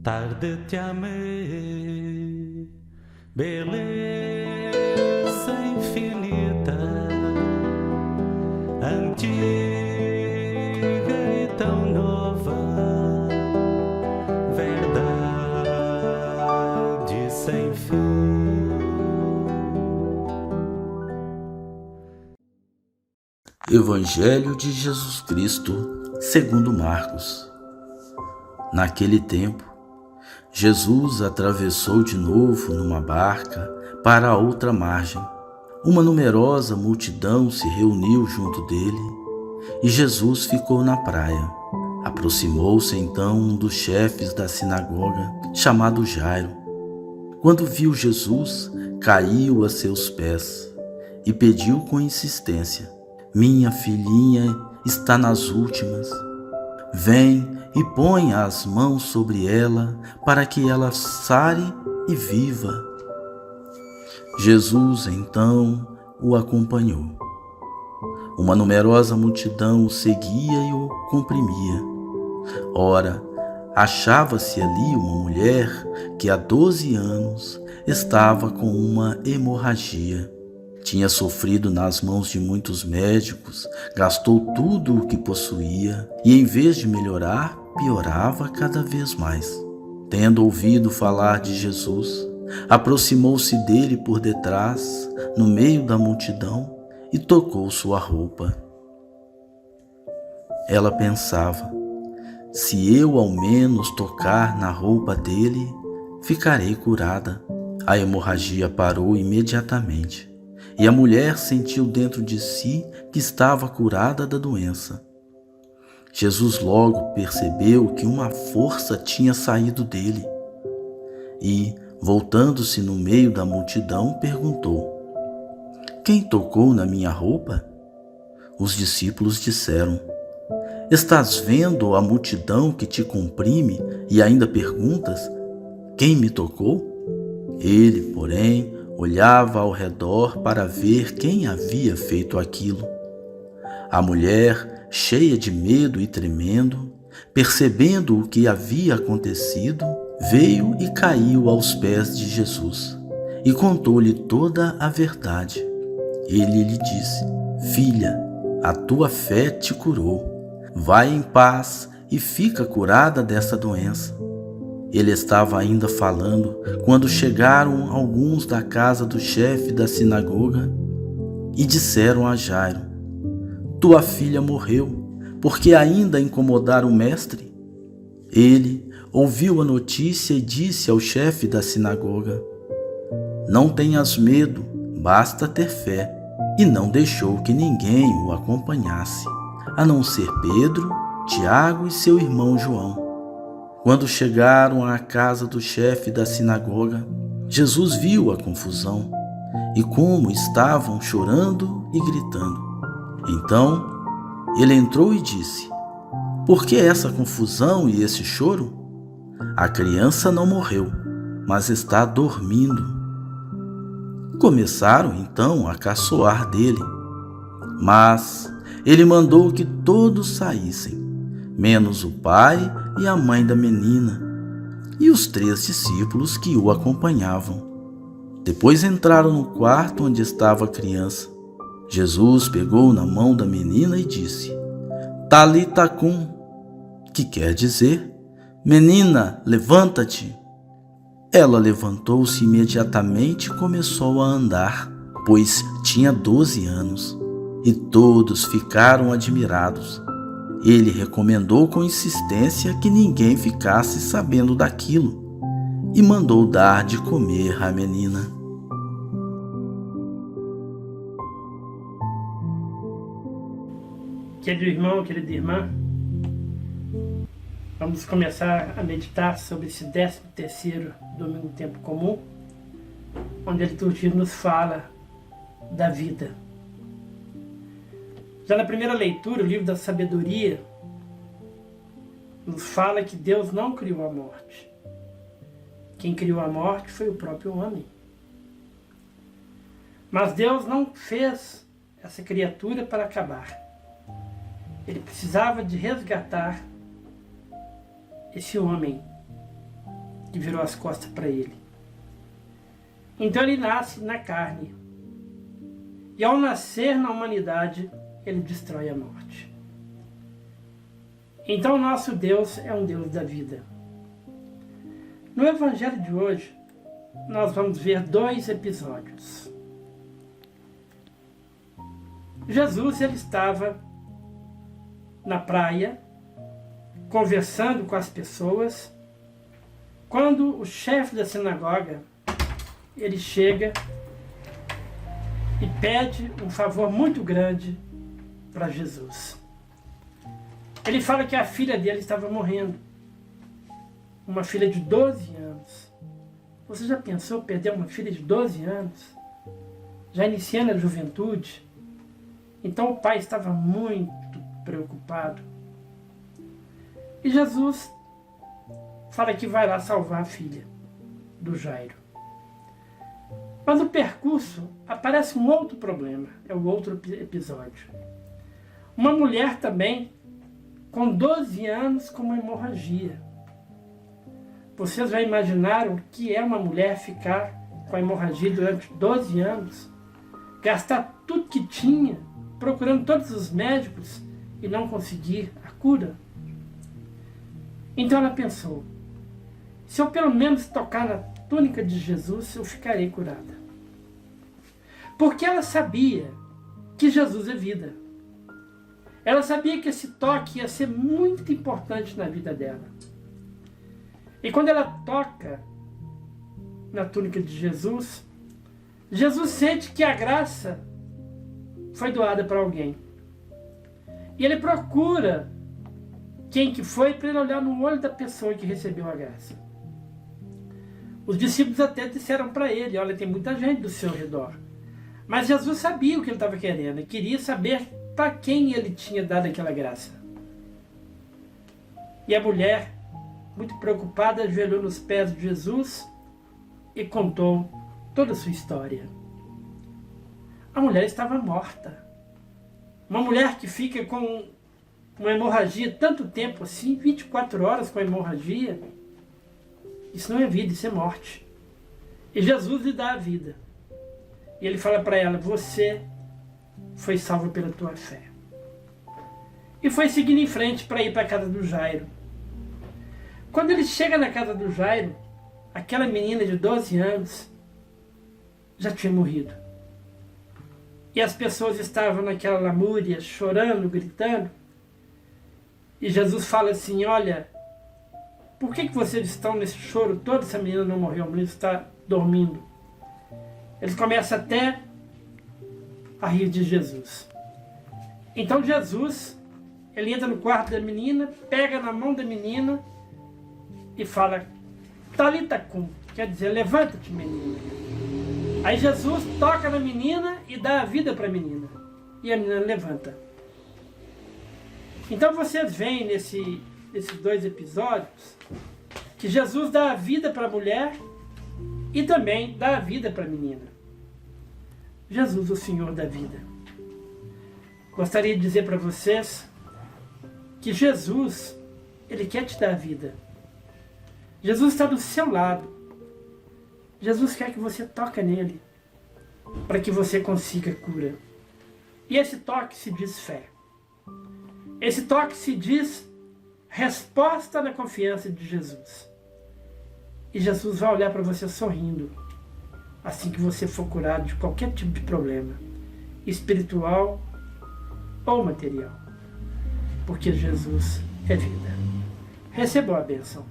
Tarde te amei, beleza infinita, antiga e tão nova, verdade sem fim. Evangelho de Jesus Cristo, segundo Marcos. Naquele tempo, Jesus atravessou de novo numa barca para a outra margem. Uma numerosa multidão se reuniu junto dele e Jesus ficou na praia. Aproximou-se então um dos chefes da sinagoga, chamado Jairo. Quando viu Jesus, caiu a seus pés e pediu com insistência: "Minha filhinha está nas últimas. Vem e põe as mãos sobre ela para que ela sare e viva." Jesus então o acompanhou. Uma numerosa multidão o seguia e o comprimia. Ora, achava-se ali uma mulher que há 12 anos estava com uma hemorragia. Tinha sofrido nas mãos de muitos médicos, gastou tudo o que possuía e, em vez de melhorar, piorava cada vez mais. Tendo ouvido falar de Jesus, aproximou-se dele por detrás, no meio da multidão, e tocou sua roupa. Ela pensava: "Se eu ao menos tocar na roupa dele, ficarei curada." A hemorragia parou imediatamente. E a mulher sentiu dentro de si que estava curada da doença. Jesus logo percebeu que uma força tinha saído dele e, voltando-se no meio da multidão, perguntou: "Quem tocou na minha roupa?" Os discípulos disseram: "Estás vendo a multidão que te comprime e ainda perguntas: quem me tocou?" Ele, porém, olhava ao redor para ver quem havia feito aquilo. A mulher, cheia de medo e tremendo, percebendo o que havia acontecido, veio e caiu aos pés de Jesus e contou-lhe toda a verdade. Ele lhe disse: "Filha, a tua fé te curou. Vai em paz e fica curada dessa doença." Ele estava ainda falando quando chegaram alguns da casa do chefe da sinagoga e disseram a Jairo: "Tua filha morreu, porque ainda incomodaram o mestre?" Ele ouviu a notícia e disse ao chefe da sinagoga: "Não tenhas medo, basta ter fé." E não deixou que ninguém o acompanhasse, a não ser Pedro, Tiago e seu irmão João. Quando chegaram à casa do chefe da sinagoga, Jesus viu a confusão e como estavam chorando e gritando. Então, ele entrou e disse: "Por que essa confusão e esse choro? A criança não morreu, mas está dormindo." Começaram então a caçoar dele, mas ele mandou que todos saíssem, menos o pai e a mãe da menina, e os 3 discípulos que o acompanhavam. Depois entraram no quarto onde estava a criança. Jesus pegou na mão da menina e disse: "Talita cum", que quer dizer: "Menina, levanta-te." Ela levantou-se imediatamente e começou a andar, pois tinha 12 anos, e todos ficaram admirados. Ele recomendou com insistência que ninguém ficasse sabendo daquilo e mandou dar de comer à menina. Querido irmão, querida irmã, vamos começar a meditar sobre esse 13º Domingo do Tempo Comum, onde a liturgia nos fala da vida. Já na primeira leitura, o livro da Sabedoria nos fala que Deus não criou a morte. Quem criou a morte foi o próprio homem. Mas Deus não fez essa criatura para acabar. Ele precisava de resgatar esse homem que virou as costas para ele. Então ele nasce na carne. E ao nascer na humanidade, ele destrói a morte. Então nosso Deus é um Deus da vida. No Evangelho de hoje, nós vamos ver 2 episódios. Jesus, ele estava na praia, conversando com as pessoas, quando o chefe da sinagoga, ele chega e pede um favor muito grande para Jesus. Ele fala que a filha dele estava morrendo, uma filha de 12 anos. Você já pensou perder uma filha de 12 anos? Já iniciando a juventude? Então o pai estava muito preocupado. E Jesus fala que vai lá salvar a filha do Jairo. Mas no percurso aparece um outro problema, é o outro episódio. Uma mulher também com 12 anos com uma hemorragia. Vocês já imaginaram o que é uma mulher ficar com a hemorragia durante 12 anos? Gastar tudo que tinha, procurando todos os médicos e não conseguir a cura? Então ela pensou, se eu pelo menos tocar na túnica de Jesus, eu ficarei curada. Porque ela sabia que Jesus é vida. Ela sabia que esse toque ia ser muito importante na vida dela. E quando ela toca na túnica de Jesus, Jesus sente que a graça foi doada para alguém. E ele procura quem que foi para ele olhar no olho da pessoa que recebeu a graça. Os discípulos até disseram para ele, olha, tem muita gente do seu redor. Mas Jesus sabia o que ele estava querendo e queria saber para quem ele tinha dado aquela graça. E a mulher, muito preocupada, ajoelhou nos pés de Jesus e contou toda a sua história. A mulher estava morta. Uma mulher que fica com uma hemorragia tanto tempo assim, 24 horas com a hemorragia, isso não é vida, isso é morte. E Jesus lhe dá a vida. E ele fala para ela, você foi salva pela tua fé. E foi seguindo em frente para ir para a casa do Jairo. Quando ele chega na casa do Jairo, aquela menina de 12 anos já tinha morrido. E as pessoas estavam naquela lamúria, chorando, gritando. E Jesus fala assim, olha, por que vocês estão nesse choro todo? Essa menina não morreu, a menina está dormindo. Eles começam até a rir de Jesus. Então Jesus, ele entra no quarto da menina, pega na mão da menina e fala, Talita cum, quer dizer, levanta-te, menina. Aí Jesus toca na menina e dá a vida para a menina. E a menina levanta. Então vocês veem nesses 2 episódios que Jesus dá a vida para a mulher e também dá a vida para a menina. Jesus, o Senhor da vida. Gostaria de dizer para vocês que Jesus, ele quer te dar a vida. Jesus está do seu lado. Jesus quer que você toque nele para que você consiga a cura. E esse toque se diz fé. Esse toque se diz resposta na confiança de Jesus. E Jesus vai olhar para você sorrindo assim que você for curado de qualquer tipo de problema, espiritual ou material. Porque Jesus é vida. Recebam a bênção.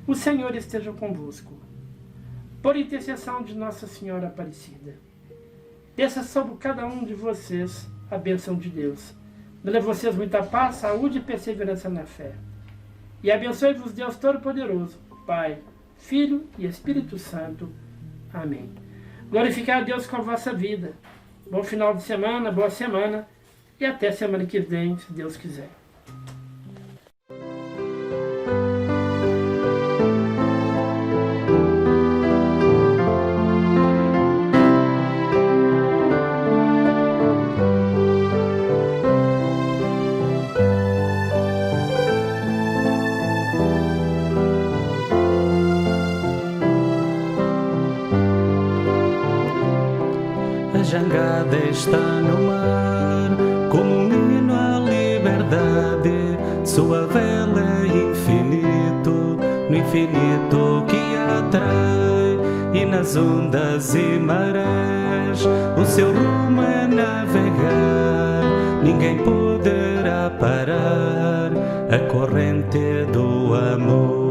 O Senhor esteja convosco. Por intercessão de Nossa Senhora Aparecida, desça sobre cada um de vocês a bênção de Deus. Dê a vocês muita paz, saúde e perseverança na fé. E abençoe-vos Deus Todo-Poderoso, Pai, Filho e Espírito Santo. Amém. Glorificar a Deus com a vossa vida. Bom final de semana, boa semana e até semana que vem, se Deus quiser. jangada está no mar, como um hino à liberdade, sua vela é infinito, no infinito que atrai, e nas ondas e marés o seu rumo é navegar, ninguém poderá parar a corrente do amor.